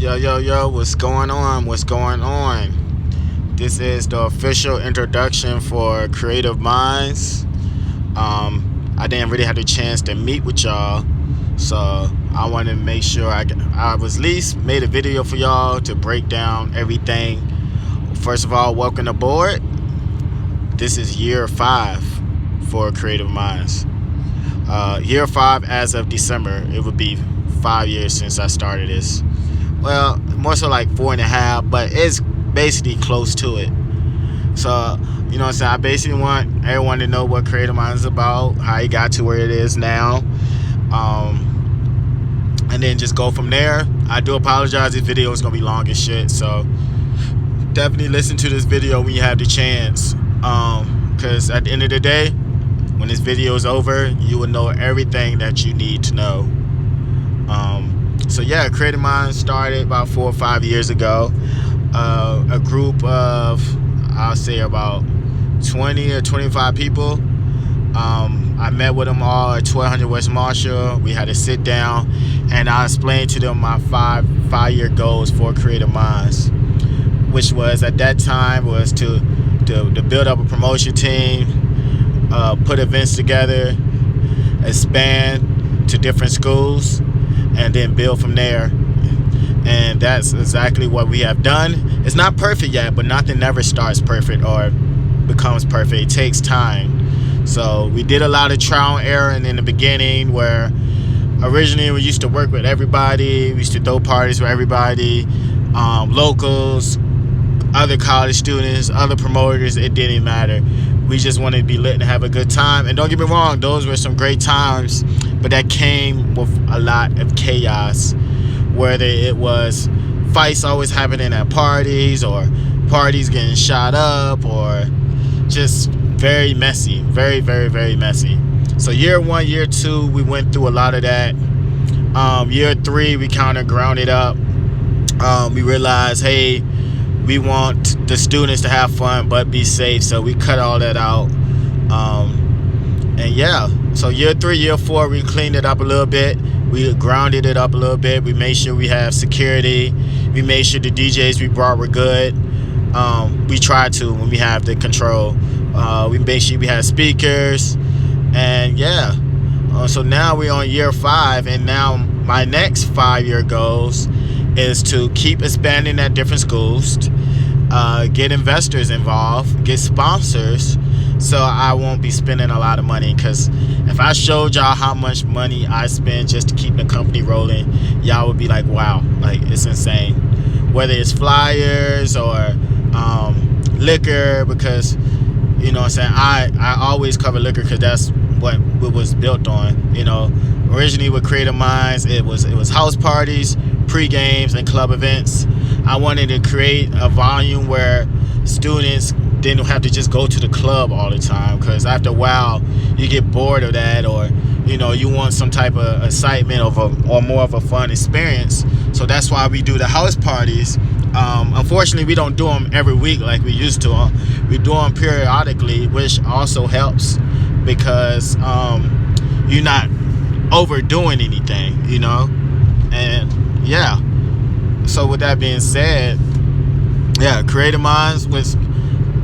Yo, what's going on? What's going on? This is the official introduction for Creative Minds. I didn't really have the chance to meet with y'all, so I wanted to make sure I was at least made a video for y'all to break down everything. First of all, welcome aboard. This is year 5 for Creative Minds. Year 5 as of December. It would be 5 years since I started this. Well, more so like 4.5, but it's basically close to it. So, you know what I'm saying? I basically want everyone to know what Creative Minds is about, how it got to where it is now, and then just go from there. I do apologize, this video is going to be long as shit, so definitely listen to this video when you have the chance, because at the end of the day, when this video is over, you will know everything that you need to know. So yeah, Creative Minds started about 4 or 5 years ago. A group of, I'll say about 20 or 25 people. I met with them all at 1200 West Marshall. We had to sit down and I explained to them my five-year goals for Creative Minds, which was at that time was to build up a promotion team, put events together, expand to different schools, and then build from there. And that's exactly what we have done. It's not perfect yet, but nothing never starts perfect or becomes perfect. It takes time. So we did a lot of trial and error in the beginning, where originally we used to work with everybody. We used to throw parties with everybody, locals, other college students, other promoters. It didn't matter. We just wanted to be lit and have a good time. And don't get me wrong, those were some great times, but that came with a lot of chaos, whether it was fights always happening at parties, or parties getting shot up, or just very messy, very, very, very messy. So year 1, year 2, we went through a lot of that. Year 3, we kind of grounded up. We realized, hey, we want the students to have fun but be safe, so we cut all that out. And yeah, so year 3, year 4, we cleaned it up a little bit. We grounded it up a little bit. We made sure we have security. We made sure the DJs we brought were good. We tried to when we have the control. We made sure we had speakers. And yeah, so now we're on year 5, and now my next 5-year goals is to keep expanding at different schools, get investors involved, get sponsors, so I won't be spending a lot of money. Because if I showed y'all how much money I spend just to keep the company rolling, y'all would be like, wow, like it's insane. Whether it's flyers or liquor, because you know what I'm saying, I always cover liquor because that's what it was built on. You know, originally with Creative Minds, it was house parties, pre-games, and club events. I wanted to create a volume where students didn't have to just go to the club all the time, because after a while you get bored of that, or you know, you want some type of excitement or more of a fun experience. So that's why we do the house parties. Unfortunately, we don't do them every week like we used to. We do them periodically, which also helps because you're not overdoing anything, you know. And yeah, so with that being said, yeah, Creative Minds was,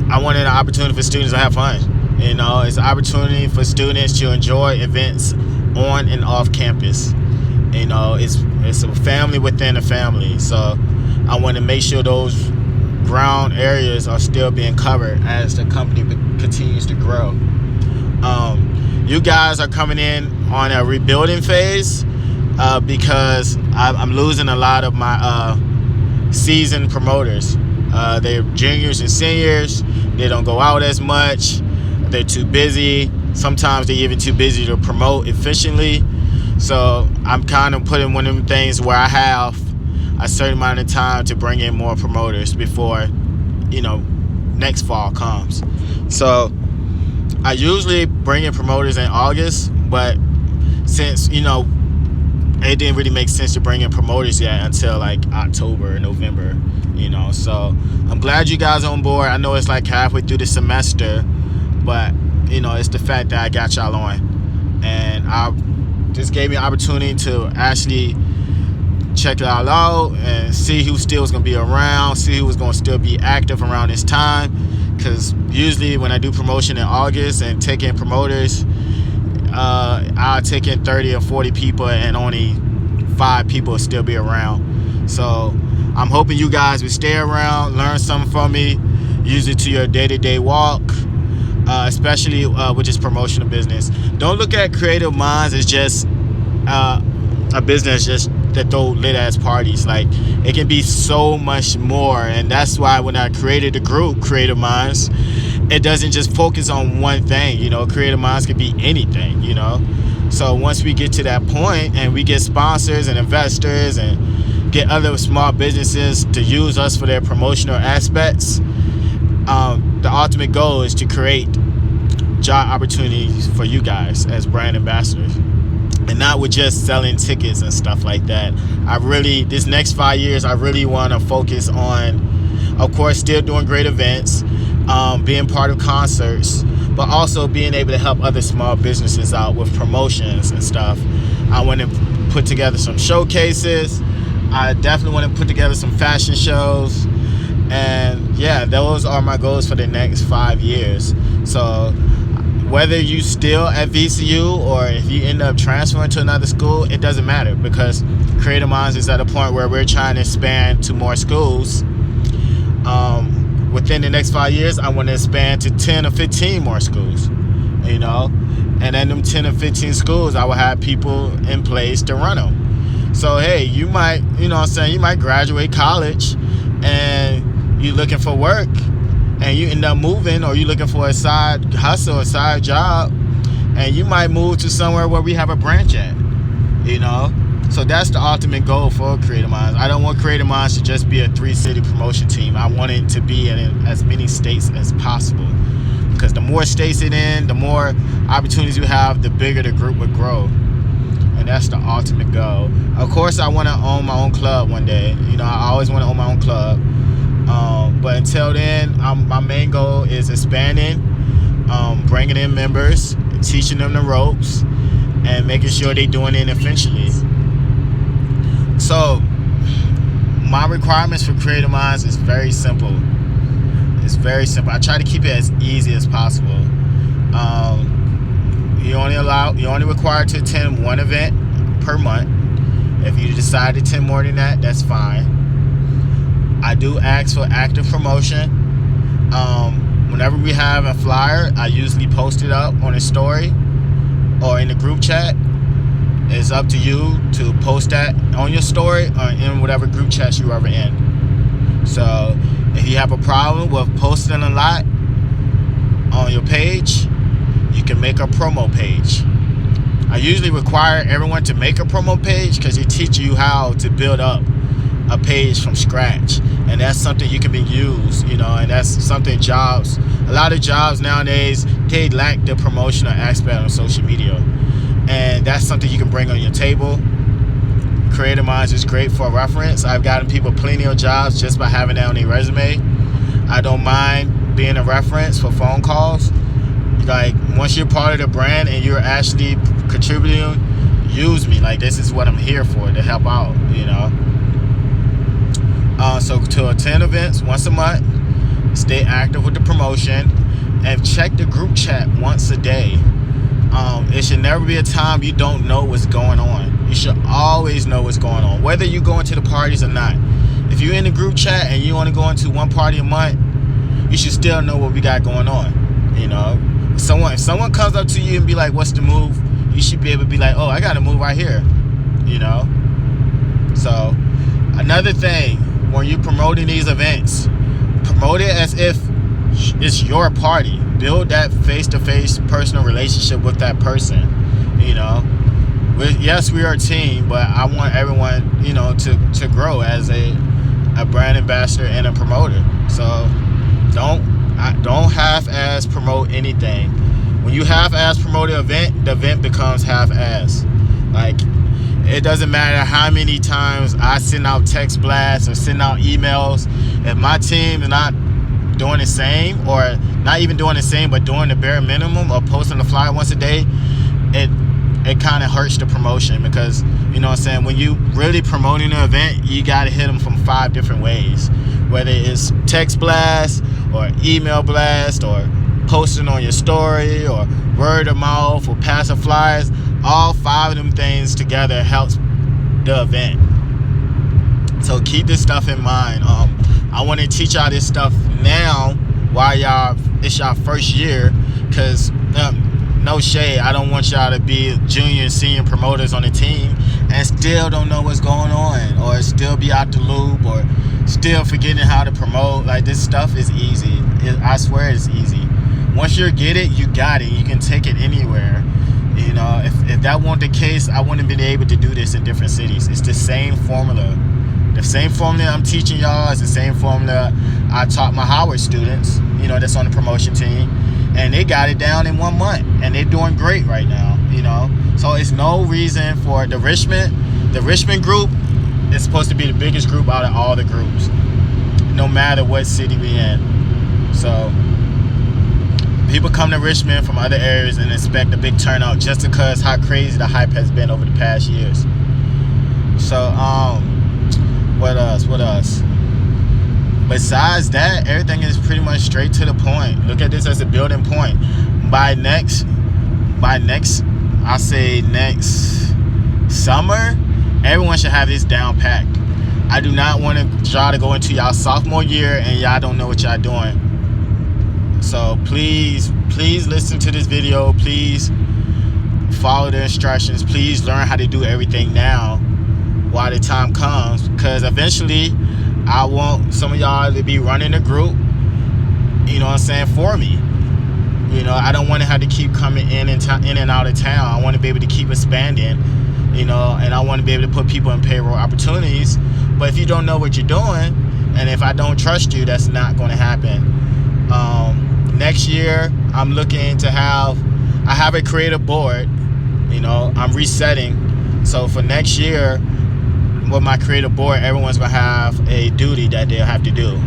I wanted an opportunity for students to have fun. You know, it's an opportunity for students to enjoy events on and off campus. You know, it's a family within a family. So I want to make sure those ground areas are still being covered as the company continues to grow. You guys are coming in on a rebuilding phase because I'm losing a lot of my seasoned promoters. They're juniors and seniors. They don't go out as much. They're too busy. Sometimes they're even too busy to promote efficiently. So I'm kind of putting one of them things where I have a certain amount of time to bring in more promoters before, you know, next fall comes. So I usually bring in promoters in August, but since, you know, it didn't really make sense to bring in promoters yet until like October or November, you know. So I'm glad you guys are on board. I know it's like halfway through the semester, but you know, it's the fact that I got y'all on, and I this gave me an opportunity to actually check it all out and see who still is going to be around, see who was going to still be active around this time. Because usually when I do promotion in August and take in promoters, I'll take in 30 or 40 people and only 5 people will still be around. So I'm hoping you guys will stay around, learn something from me, use it to your day-to-day walk, especially with this promotional business. Don't look at Creative Minds as just a business just that throw lit-ass parties. Like, it can be so much more, and that's why when I created the group Creative Minds, it doesn't just focus on one thing. You know, Creative Minds could be anything, you know. So once we get to that point and we get sponsors and investors and get other small businesses to use us for their promotional aspects, the ultimate goal is to create job opportunities for you guys as brand ambassadors, and not with just selling tickets and stuff like that. This next 5 years, I really want to focus on, of course, still doing great events, being part of concerts, but also being able to help other small businesses out with promotions and stuff. I want to put together some showcases. I definitely want to put together some fashion shows. And yeah, those are my goals for the next 5 years. So whether you still at VCU or if you end up transferring to another school, it doesn't matter, because Creative Minds is at a point where we're trying to expand to more schools. Within the next 5 years, I want to expand to 10 or 15 more schools, you know, and in them 10 or 15 schools, I will have people in place to run them. So, hey, you might, you know what I'm saying, you might graduate college and you're looking for work and you end up moving, or you're looking for a side hustle, a side job, and you might move to somewhere where we have a branch at, you know. So that's the ultimate goal for Creative Minds. I don't want Creative Minds to just be a 3-city promotion team. I want it to be in as many states as possible, because the more states it in, the more opportunities you have, the bigger the group would grow. And that's the ultimate goal. Of course, I want to own my own club one day. You know, I always want to own my own club. But until then, my main goal is expanding, bringing in members, teaching them the ropes, and making sure they're doing it efficiently. So my requirements for Creative Minds is very simple. It's very simple. I try to keep it as easy as possible. You're only required to attend one event per month. If you decide to attend more than that, that's fine. I do ask for active promotion. Whenever we have a flyer, I usually post it up on a story or in the group chat. It's up to you to post that on your story or in whatever group chat you are in. So if you have a problem with posting a lot on your page, you can make a promo page. I usually require everyone to make a promo page because it teaches you how to build up a page from scratch, and that's something you can be used, you know, and that's something a lot of jobs nowadays, they lack the promotional aspect on social media, and that's something you can bring on your table. Creative Minds is great for reference. I've gotten people plenty of jobs just by having that on their resume. I don't mind being a reference for phone calls. Like, once you're part of the brand and you're actually contributing, use me. Like, this is what I'm here for, to help out, you know. So to attend events once a month, stay active with the promotion, and check the group chat once a day. It should never be a time you don't know what's going on. You should always know what's going on, whether you go into the parties or not. If you're in the group chat and you only go into one party a month, you should still know what we got going on. You know, if someone comes up to you and be like, "What's the move?" You should be able to be like, "Oh, I got a move right here." You know. So another thing, when you're promoting these events, promote it as if it's your party. Build that face-to-face personal relationship with that person. You know, yes, we are a team, but I want everyone, you know, to grow as a brand ambassador and a promoter. So don't half-ass promote anything. When you half-ass promote an event, the event becomes half-ass. Like, it doesn't matter how many times I send out text blasts or send out emails. If my team is not doing the same, or not even doing the same, but doing the bare minimum of posting a flyer once a day, it kind of hurts the promotion, because You know what I'm saying? When you really promoting an event, you got to hit them from 5 different ways. Whether it's text blast or email blast or posting on your story or word of mouth or passing flyers, all 5 of them things together helps the event. So keep this stuff in mind. I want to teach y'all this stuff now while it's y'all first year, because no shade, I don't want y'all to be junior and senior promoters on the team and still don't know what's going on, or still be out the loop, or still forgetting how to promote. Like, this stuff is easy. I swear it's easy. Once you get it, you got it. You can take it anywhere. You know, if that weren't the case, I wouldn't have been able to do this in different cities. It's the same formula. The same formula I'm teaching y'all is the same formula I taught my Howard students, you know, that's on the promotion team. And they got it down in 1 month, and they're doing great right now, you know. So it's no reason for the Richmond group is supposed to be the biggest group out of all the groups, no matter what city we in. So people come to Richmond from other areas and expect a big turnout just because how crazy the hype has been over the past years. So what else? Besides that, everything is pretty much straight to the point. Look at this as a building point. By next summer, everyone should have this down packed. I do not want y'all to go into y'all sophomore year and y'all don't know what y'all doing. So please listen to this video. Please follow the instructions. Please learn how to do everything now while the time comes, because eventually I want some of y'all to be running the group, you know what I'm saying, for me. You know, I don't want to have to keep coming in and out of town. I want to be able to keep expanding, you know, and I want to be able to put people in payroll opportunities. But if you don't know what you're doing, and if I don't trust you, that's not going to happen. Next year, I'm looking to I have a creative board, you know, I'm resetting. So for next year, with my creative board, everyone's gonna have a duty that they'll have to do,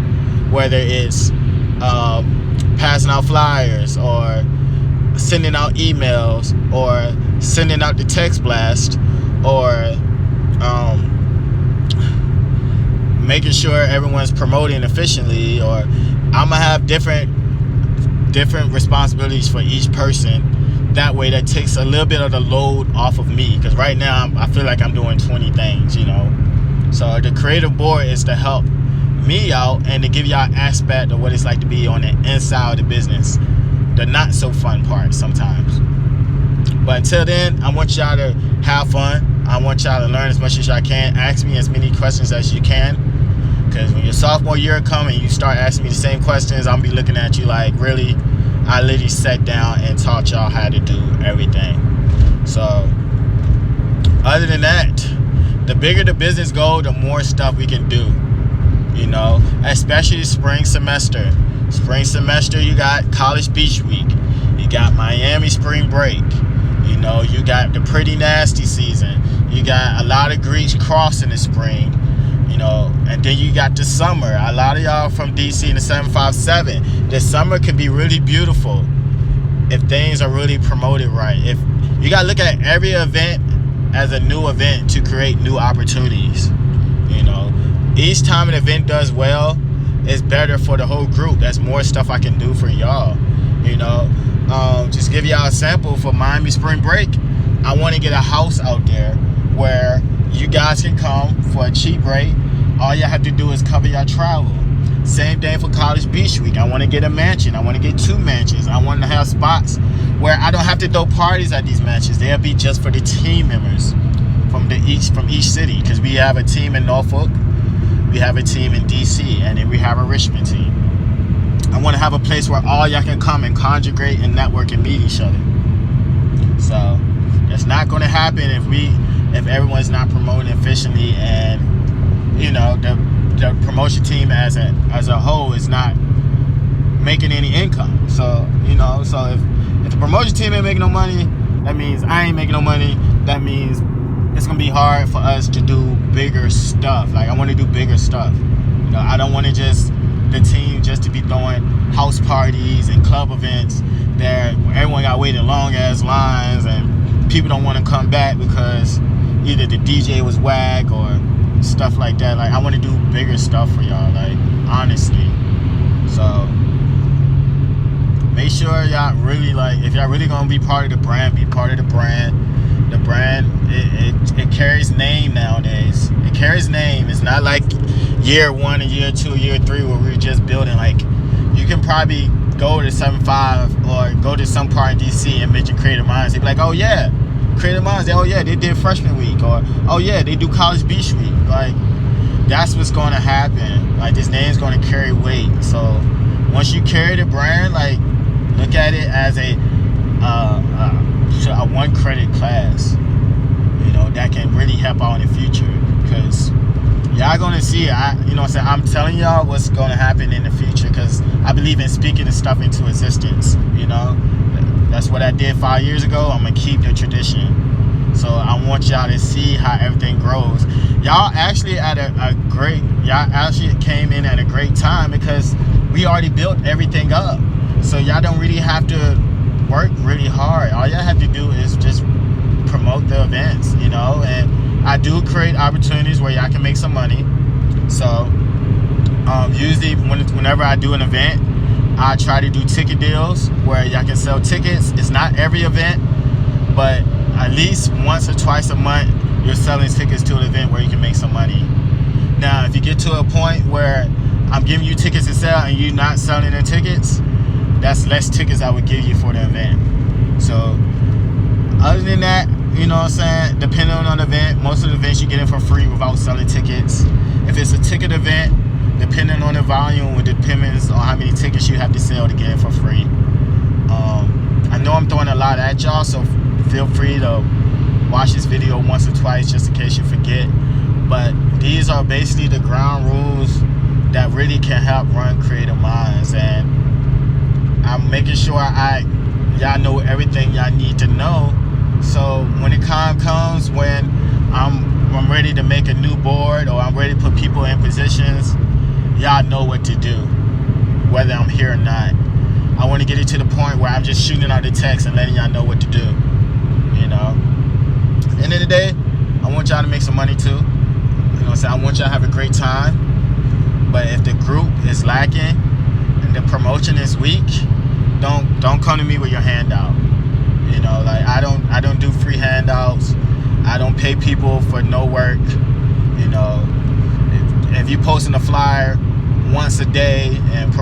whether it's passing out flyers or sending out emails or sending out the text blast or making sure everyone's promoting efficiently. Or I'm gonna have different responsibilities for each person. That way that takes a little bit of the load off of me, because right now I feel like I'm doing 20 things, you know. So the creative board is to help me out and to give y'all an aspect of what it's like to be on the inside of the business, the not so fun part sometimes. But until then, I want y'all to have fun. I want y'all to learn as much as y'all can. Ask me as many questions as you can, because when your sophomore year comes and you start asking me the same questions, I'm gonna be looking at you like, really? I literally sat down and taught y'all how to do everything. So other than that, the bigger the business goes, the more stuff we can do, you know, especially spring semester. Spring semester, you got College Beach Week, you got Miami spring break, you know, you got the Pretty Nasty season, you got a lot of Greeks cross in the spring, you know, and then you got the summer. A lot of y'all from DC in the 757, the summer can be really beautiful if things are really promoted right. If you gotta look at every event as a new event to create new opportunities, you know, each time an event does well, it's better for the whole group. That's more stuff I can do for y'all, you know. Just give y'all a sample for Miami spring break. I want to get a house out there where you guys can come for a cheap rate. All y'all have to do is cover your travel. Same thing for College Beach Week. I want to get a mansion. I want to get 2 mansions. I want to have spots where I don't have to throw parties at these mansions. They'll be just for the team members from each city, because we have a team in Norfolk, we have a team in DC, and then we have a Richmond team. I want to have a place where all y'all can come and congregate and network and meet each other. So that's not going to happen if everyone's not promoting efficiently, and you know, the promotion team as a whole is not making any income. So, you know, so if the promotion team ain't making no money, that means I ain't making no money. That means it's gonna be hard for us to do bigger stuff. Like, I want to do bigger stuff. You know, I don't want the team just to be throwing house parties and club events there where everyone got waiting long ass lines and people don't want to come back because either the DJ was whack or stuff like that. Like, I want to do bigger stuff for y'all, like, honestly. So make sure y'all really, like, if y'all really gonna be part of the brand, be part of the brand. The brand, it carries name nowadays. It carries name. It's not like year 1 and year 2, year 3 where we were just building. Like, you can probably go to 75 or go to some part in DC and mention Creative Minds. They'd be like, oh yeah, Creative Minds. Oh yeah, they did Freshman Week, or oh yeah, they do College Beach Week. Like, that's what's going to happen. Like, this name's going to carry weight. So once you carry the brand, like, look at it as a one credit class, you know, that can really help out in the future, because y'all gonna see it. I'm telling y'all what's gonna happen in the future, because I believe in speaking the stuff into existence. You know, that's what I did 5 years ago. I'm gonna keep the tradition. So I want y'all to see how everything grows. Y'all actually y'all actually came in at a great time, because we already built everything up. So y'all don't really have to work really hard. All y'all have to do is just promote the events, you know. And I do create opportunities where y'all can make some money. So usually whenever I do an event, I try to do ticket deals where y'all can sell tickets. It's not every event, but at least once or twice a month you're selling tickets to an event where you can make some money. Now, if you get to a point where I'm giving you tickets to sell and you're not selling the tickets, that's less tickets I would give you for the event. So other than that, you know what I'm saying, depending on the event, most of the events you get in for free without selling tickets. If it's a ticket event, depending on the volume, it depends on how many tickets you have to sell to get in for free. I know I'm throwing a lot at y'all, so feel free to watch this video once or twice just in case you forget. But these are basically the ground rules that really can help run Creative Minds, and I'm making sure y'all know everything y'all need to know. So when the time comes when I'm ready to make a new board, or I'm ready to put people in positions, y'all know what to do, whether I'm here or not. I want to get it to the point where I'm just shooting out the text and letting y'all know what to do, you know. At the end of the day, I want y'all to make some money too. You know what I'm saying? I want y'all to have a great time. But if the group is lacking and the promotion is weak, don't come to me with your handout. You know, like, I don't do free handouts. I don't pay people for no work. You know, if you posting a flyer once a day and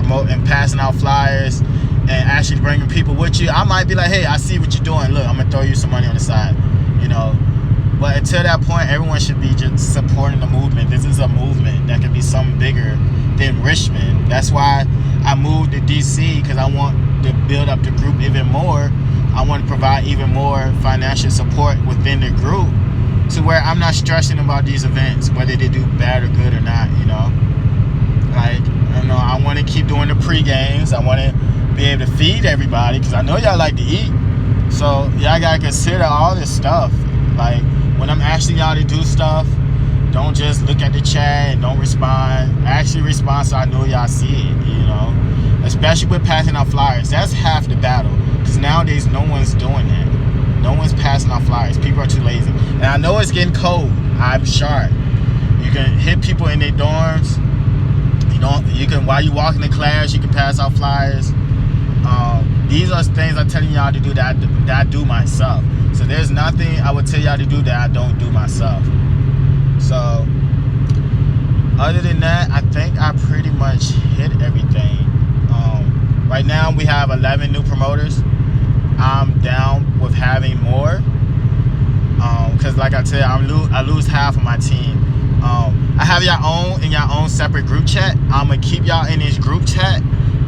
passing out flyers and actually bringing people with you, I might be like, hey, I see what you're doing. Look, I'm gonna throw you some money on the side. You know, but until that point, everyone should be just supporting the movement. This is a movement that can be something bigger than Richmond. That's why I moved to DC, because I want to build up the group even more. I want to provide even more financial support within the group, to where I'm not stressing about these events, whether they do bad or good or not, you know. Like, you know, I want to keep doing the pre-games. I want to be able to feed everybody, because I know y'all like to eat. So y'all got to consider all this stuff. Like, when I'm asking y'all to do stuff, don't just look at the chat and don't respond. Actually respond so I know y'all see it, you know. Especially with passing out flyers. That's half the battle. Because nowadays, no one's doing that. No one's passing out flyers. People are too lazy. And I know it's getting cold. I'm sharp. You can hit people in their dorms. You can, while you walk in the class, you can pass out flyers. These are things I'm telling y'all to do that I do myself. So there's nothing I would tell y'all to do that I don't do myself. So other than that, I think I pretty much hit everything. Right now we have 11 new promoters. I'm down with having more, because like I said, I lose half of my team. I have y'all own in y'all own separate group chat. I'm gonna keep y'all in this group chat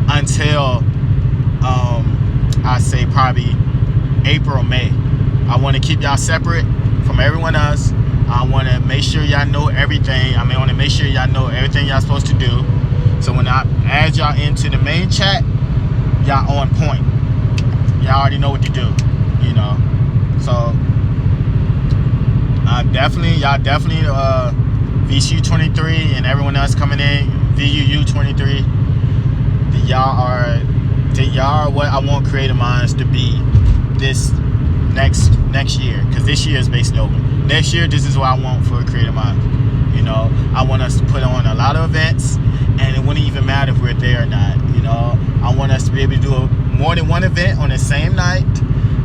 until I say probably April or May. I want to keep y'all separate from everyone else. I want to make sure y'all know everything. I want to make sure y'all know everything y'all supposed to do. So when I add y'all into the main chat, y'all on point. Y'all already know what to do, you know. So y'all definitely VCU 23 and everyone else coming in, VUU 23. Y'all are what I want Creative Minds to be this next year, because this year is basically over. next year, this is what I want for Creative Minds. You know, I want us to put on a lot of events, and it wouldn't even matter if we're there or not. You know, I want us to be able to do more than one event on the same night.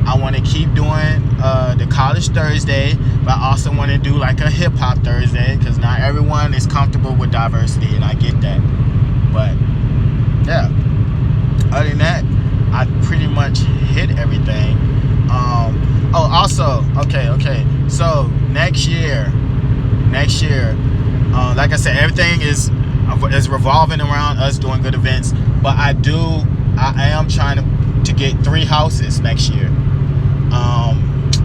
I want to keep doing the College Thursday, but I also want to do like a hip hop Thursday, because not everyone is comfortable with diversity, and I get that. But yeah, other than that, I pretty much hit everything. Oh, also, okay. So next year, like I said, everything is revolving around us doing good events. But I am trying to get 3 houses next year.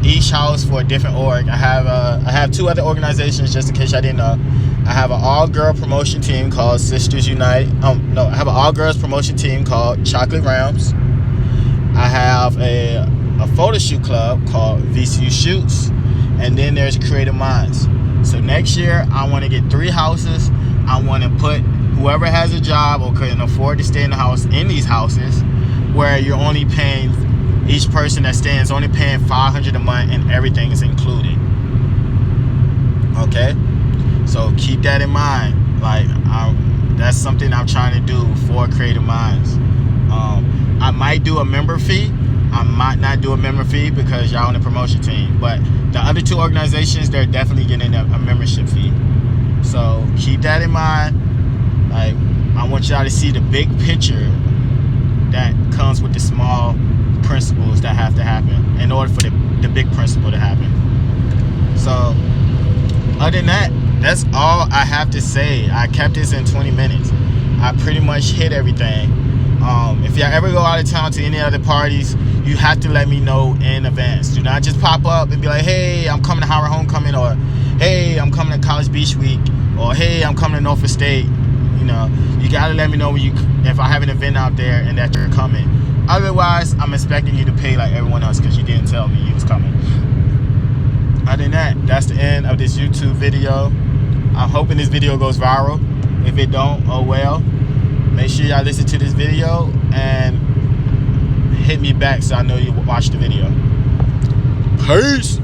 Each house for a different org. I have 2 other organizations, just in case I didn't know. I have an all-girl promotion team called Sisters Unite. I have an all-girls promotion team called Chocolate Rams. I have a photo shoot club called VCU Shoots, and then there's Creative Minds. So next year, I want to get 3 houses. I want to put whoever has a job or can afford to stay in the house in these houses, where you're only paying, each person that stands only paying $500 a month, and everything is included. Okay, so keep that in mind. Like, that's something I'm trying to do for Creative Minds. I might do a member fee. I might not do a member fee because y'all on the promotion team. But the other 2 organizations, they're definitely getting a membership fee. So keep that in mind. Like, I want y'all to see the big picture that comes with the small principles that have to happen in order for the big principle to happen. So other than that, that's all I have to say. I kept this in 20 minutes. I pretty much hit everything. If y'all ever go out of town to any other parties, you have to let me know in advance. Do not just pop up and be like, hey, I'm coming to Howard Homecoming, or hey, I'm coming to College Beach Week, or hey, I'm coming to Norfolk State. You know, you gotta let me know if I have an event out there and that you're coming. Otherwise, I'm expecting you to pay like everyone else because you didn't tell me you was coming. Other than that, that's the end of this YouTube video. I'm hoping this video goes viral. If it don't, oh well. Make sure y'all listen to this video and hit me back so I know you watched the video. Peace.